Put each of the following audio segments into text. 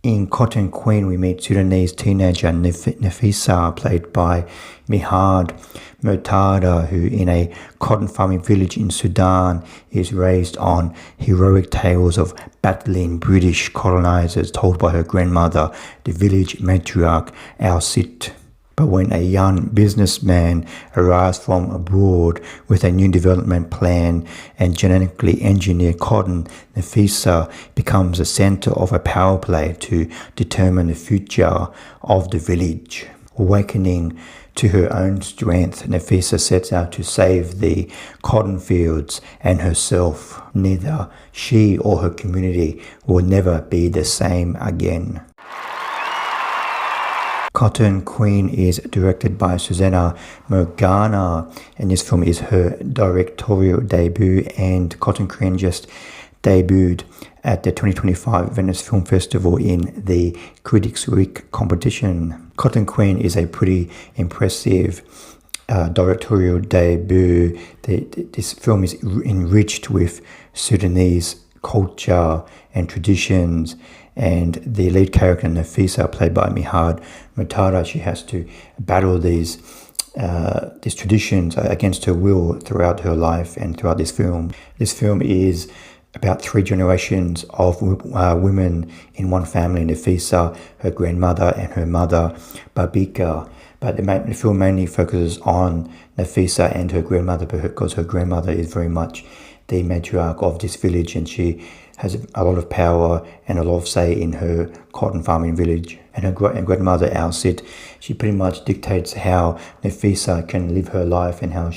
In Cotton Queen, we meet Sudanese teenager Nafisa, played by Mihad Murtada, who in a cotton farming village in Sudan is raised on heroic tales of battling British colonizers told by her grandmother, the village matriarch Al-Sit. But when a young businessman arrives from abroad with a new development plan and genetically engineered cotton, Nafisa becomes the center of a power play to determine the future of the village. Awakening to her own strength, Nafisa sets out to save the cotton fields and herself. Neither she or her community will never be the same again. Cotton Queen is directed by Susanna Morgana, and this film is her directorial debut, and Cotton Queen just debuted at the 2025 Venice Film Festival in the Critics' Week competition. Cotton Queen is a pretty impressive directorial debut. This film is enriched with Sudanese culture and traditions, and the lead character Nafisa, played by Mihad Murtada, she has to battle these traditions against her will throughout her life and throughout this film. This film is about 3 generations of women in one family: Nafisa, her grandmother, and her mother, Babika. But the film mainly focuses on Nafisa and her grandmother, because her grandmother is very much the matriarch of this village, and she has a lot of power and a lot of say in her cotton farming village. And her grandmother, Al-Sit, she pretty much dictates how Nafisa can live her life and how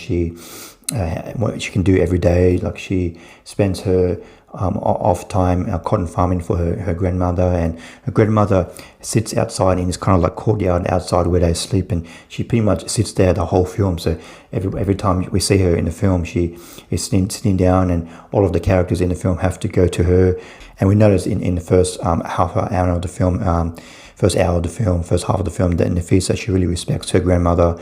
what she can do every day. Like, she spends her off time cotton farming for her grandmother, and her grandmother sits outside in this kind of like courtyard outside where they sleep, and she pretty much sits there the whole film. So every time we see her in the film, she is sitting down, and all of the characters in the film have to go to her. And we notice in the first half hour of the film, first half of the film, that Nafisa, she really respects her grandmother,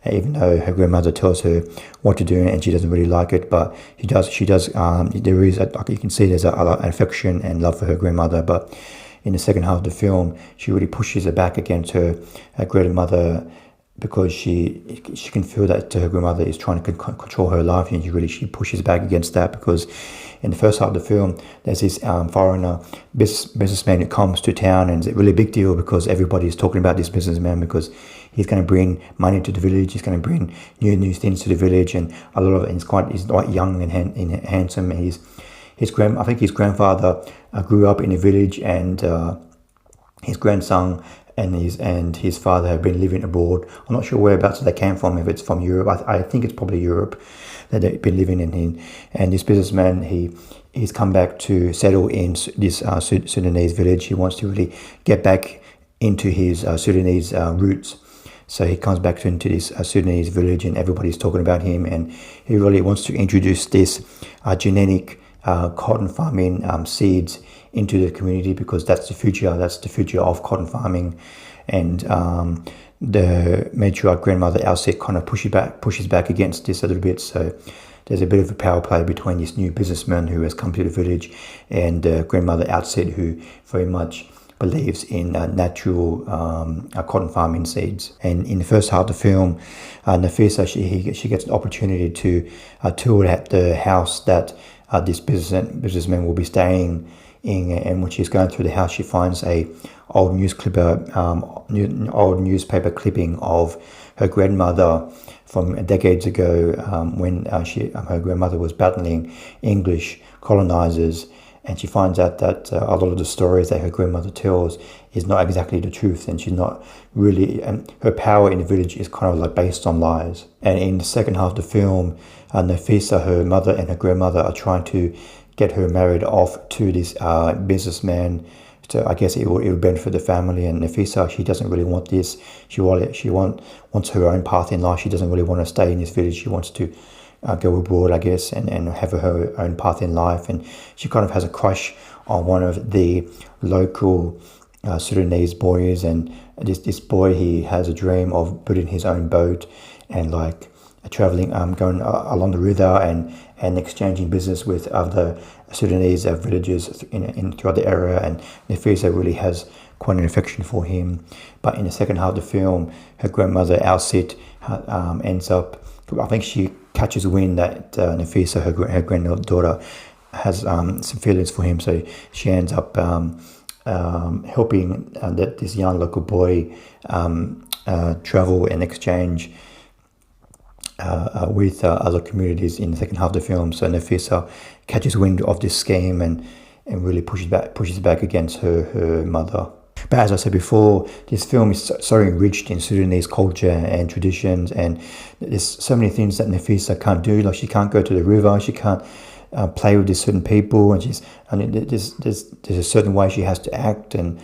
even though her grandmother tells her what to do and she doesn't really like it. But she does. There is, like, you can see there's an affection and love for her grandmother. But in the second half of the film, she really pushes her back against her grandmother, because she can feel that her grandmother is trying to control her life, and she pushes back against that. Because in the first half of the film, there's this foreigner businessman who comes to town, and it's a really big deal because everybody is talking about this businessman, because he's going to bring money to the village, he's going to bring new things to the village, and a lot of it, he's quite young and handsome. And I think his grandfather grew up in the village, and his grandson and his father have been living abroad. I'm not sure whereabouts they came from, if it's from Europe. I think it's probably Europe that they've been living in. And this businessman, he's come back to settle in this Sudanese village. He wants to really get back into his Sudanese roots. So he comes back into this Sudanese village, and everybody's talking about him, and he really wants to introduce this genetic cotton farming seeds into the community, because that's the future of cotton farming. And the matriarch grandmother Al-Sit kind of pushes back against this a little bit. So there's a bit of a power play between this new businessman who has come to the village and grandmother Al-Sit, who very much believes in natural cotton farming seeds. And in the first half of the film, Nafisa, she gets an opportunity to tour at the house that this businessman will be staying in. And when she's going through the house, she finds a old newspaper clipping of her grandmother from decades ago, when her grandmother was battling English colonizers. And she finds out that a lot of the stories that her grandmother tells is not exactly the truth, and she's not really, and her power in the village is kind of like based on lies. And in the second half of the film, Nafisa, her mother, and her grandmother are trying to get her married off to this businessman. So I guess it will benefit the family. And Nafisa, she doesn't really want this. She wants her own path in life. She doesn't really want to stay in this village. She wants to go abroad, I guess, and have her own path in life. And she kind of has a crush on one of the local Sudanese boys, and this boy, he has a dream of building his own boat and like traveling, going along the river and exchanging business with other Sudanese villages throughout the area, and Nafisa really has quite an affection for him. But in the second half of the film, her grandmother Alcit ends up, I think she catches wind that Nafisa, her granddaughter, has some feelings for him, so she ends up helping this young local boy travel and exchange with other communities in the second half of the film. So Nafisa catches wind of this scheme and really pushes back against her mother. But as I said before, this film is so enriched in Sudanese culture and traditions, and there's so many things that Nafisa can't do. Like, she can't go to the river, she can't play with these certain people, and there's a certain way she has to act, and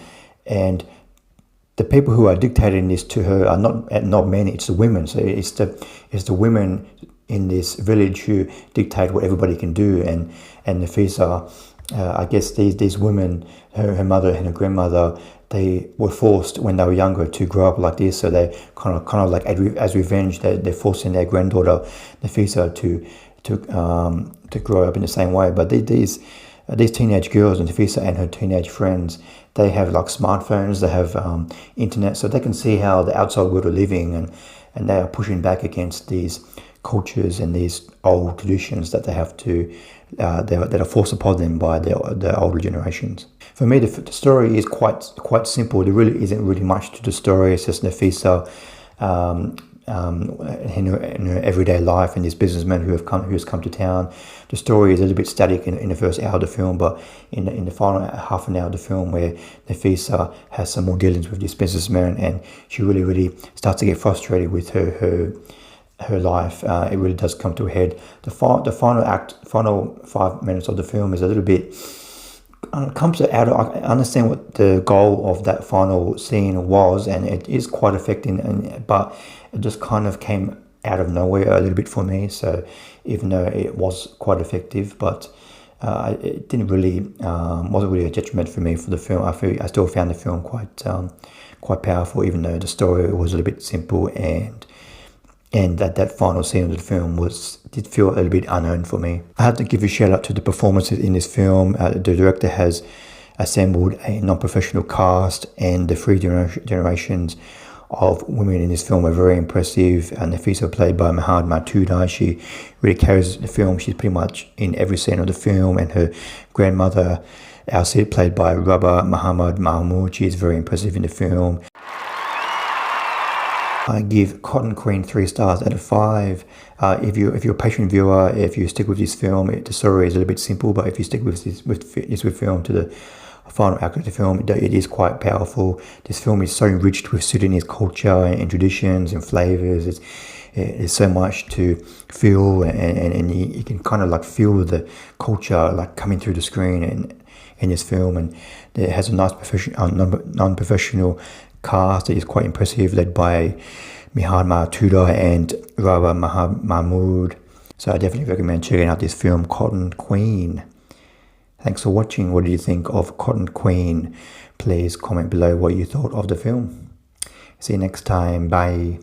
the people who are dictating this to her are not men, it's the women. So it's the women in this village who dictate what everybody can do, and Nafisa, I guess these women, her mother and her grandmother, they were forced when they were younger to grow up like this. So they kind of like as revenge, they're forcing their granddaughter Nafisa to grow up in the same way. But these teenage girls, and Nafisa and her teenage friends, they have like smartphones, they have internet, so they can see how the outside world are living, and they are pushing back against these cultures and these old traditions that they have to that are forced upon them by the older generations. For me, the story is quite simple. There really isn't really much to the story. It's just Nafisa in her everyday life, and this businessman who has come to town. The story is a little bit static in the first hour of the film, but in the final half an hour of the film, where Nafisa has some more dealings with this businessman, and she really starts to get frustrated with her life, it really does come to a head. The final 5 minutes of the film is a little bit. Comes out of, I understand what the goal of that final scene was, and it is quite affecting, but it just kind of came out of nowhere a little bit for me. So even though it was quite effective, but it didn't really wasn't really a detriment for me for the film. I still found the film quite powerful, even though the story was a little bit simple, and that final scene of the film did feel a little bit unearned for me. I have to give a shout out to the performances in this film. The director has assembled a non-professional cast, and the three generations of women in this film are very impressive. And Nafisa, played by Mahad Matuda, she really carries the film. She's pretty much in every scene of the film, and her grandmother, Alcid, played by Rabah Muhammad Mahmoud, she is very impressive in the film. I give Cotton Queen 3 stars out of 5. If you're a patient viewer, if you stick with this film, the story is a little bit simple, but if you stick with this film to the final act of the film, it is quite powerful. This film is so enriched with Sudanese culture and traditions and flavors. There's so much to feel, and you can kind of like feel the culture like coming through the screen in this film, and it has a nice non-professional cast that is quite impressive, led by Mihad Matuda and Rabah Mahmoud. So I definitely recommend checking out this film, Cotton Queen. Thanks for watching. What did you think of Cotton Queen? Please comment below what you thought of the film. See you next time. Bye.